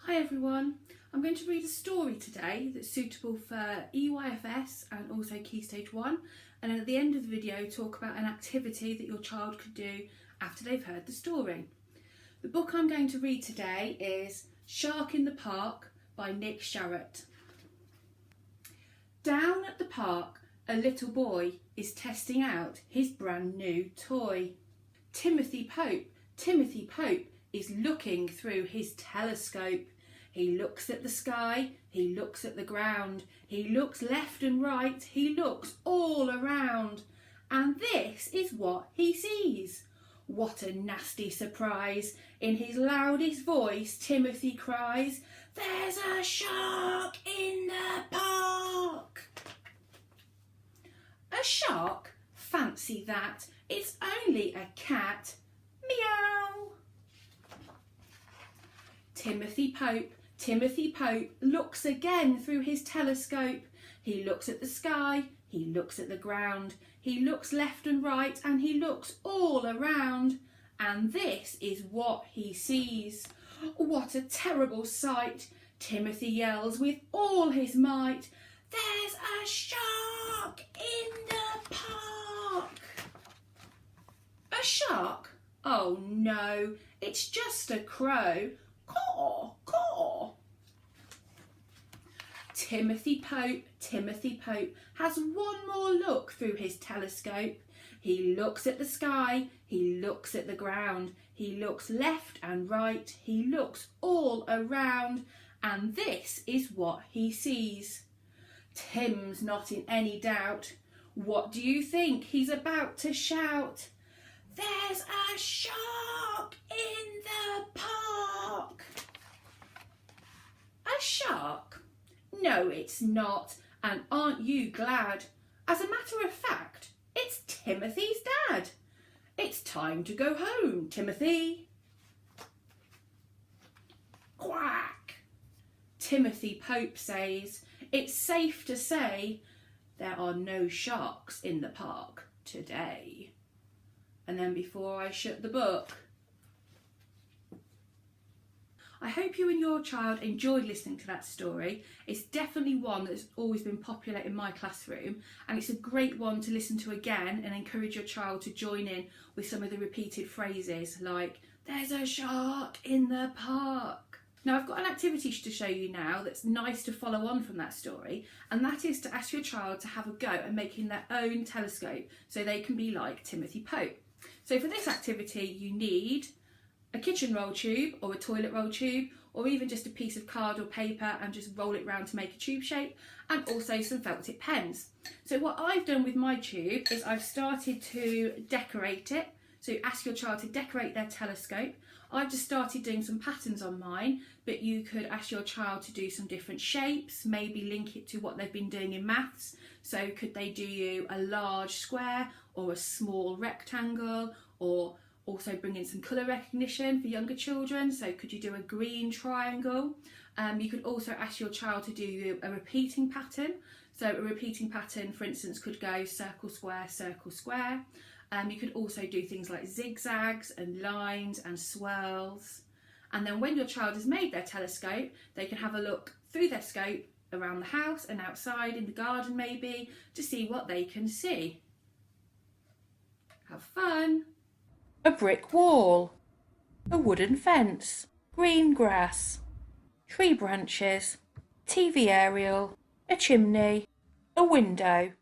Hi everyone, I'm going to read a story today that's suitable for EYFS and also Key Stage 1, and at the end of the video talk about an activity that your child could do after they've heard the story. The book I'm going to read today is Shark in the Park by Nick Sharratt. Down at the park, a little boy is testing out his brand new toy. Timothy Pope is looking through his telescope. He looks at the sky, he looks at the ground, he looks left and right, he looks all around. And this is what he sees. What a nasty surprise! In his loudest voice, Timothy cries, "There's a shark in the park!" A shark? Fancy that! It's only a cat. Meow! Timothy Pope looks again through his telescope. He looks at the sky, he looks at the ground, he looks left and right, and he looks all around. And this is what he sees. What a terrible sight! Timothy yells with all his might, "There's a shark in the park!" A shark? Oh no, it's just a crow. Caw, caw. Timothy Pope has one more look through his telescope. He looks at the sky, he looks at the ground, he looks left and right, he looks all around, and this is what he sees. Tim's not in any doubt. What do you think he's about to shout? "There's a shark in the park!" A shark? No, it's not. And aren't you glad? As a matter of fact, it's Timothy's dad. It's time to go home, Timothy. Quack! Timothy Pope says, "It's safe to say there are no sharks in the park today." And then before I shut the book, I hope you and your child enjoyed listening to that story. It's definitely one that's always been popular in my classroom, and it's a great one to listen to again and encourage your child to join in with some of the repeated phrases like, "There's a shark in the park." Now I've got an activity to show you now that's nice to follow on from that story, and that is to ask your child to have a go at making their own telescope so they can be like Timothy Pope. So for this activity you need a kitchen roll tube or a toilet roll tube, or even just a piece of card or paper and just roll it round to make a tube shape, and also some felt tip pens. So what I've done with my tube is I've started to decorate it. So ask your child to decorate their telescope. I've just started doing some patterns on mine, but you could ask your child to do some different shapes, maybe link it to what they've been doing in maths. So could they do you a large square or a small rectangle, or also bring in some colour recognition for younger children. So could you do a green triangle? You could also ask your child to do a repeating pattern. So a repeating pattern, for instance, could go circle, square, circle, square. You could also do things like zigzags and lines and swirls. And then when your child has made their telescope, they can have a look through their scope around the house and outside in the garden maybe to see what they can see. Have fun! A brick wall, a wooden fence, green grass, tree branches, TV aerial, a chimney, a window,